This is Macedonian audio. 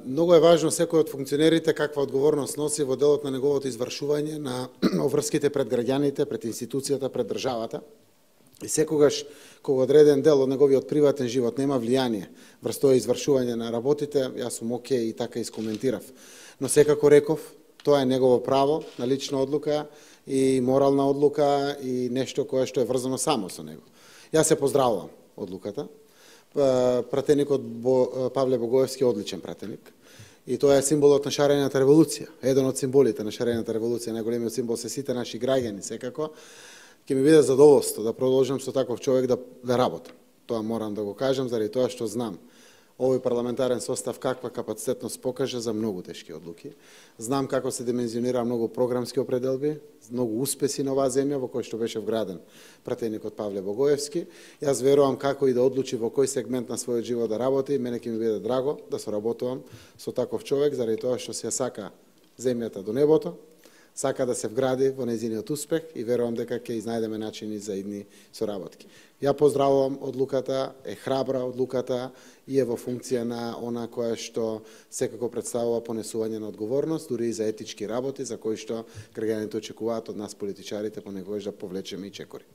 Многу е важно секој од функционерите каква одговорност носи во делот на неговото извршување на обврските пред граѓаните, пред институцијата, пред државата. И секогаш, кога одреден дел од неговиот приватен живот нема влијание врз тоа извршување на работите, јас сум окей и така искоментирав. Но секако реков, тоа е негово право на лична одлука и морална одлука и нешто кое што е врзано само со него. Јас се поздравувам одлуката. Пратеникот Павле Богоевски е одличен пратеник. И тоа е символот на шарената револуција. Еден од символите на шарената револуција, најголемиот символ се сите наши граѓани, секако. Ќе ми биде задоволство да продолжам со таков човек да работам. Тоа морам да го кажам, заради тоа што знам овој парламентарен состав каква капацитетност покажа за многу тешки одлуки. Знам како се димензионира многу програмски определби, многу успеси на оваа земја во кој што беше вграден пратеникот Павле Богоевски. Јас верувам како и да одлучи во кој сегмент на својот живот да работи, мене ќе ми биде драго да соработувам со таков човек, заради тоа што се сака земјата до небото, сака да се вгради во нејзиниот успех и верувам дека ќе изнајдеме начини за идни соработки. Ја поздравувам одлуката, е храбра одлуката и е во функција на она која што секако представува понесување на одговорност, дури и за етички работи, за кои што граѓаните очекуваат од нас политичарите понекогаш да повлечеме и чекори.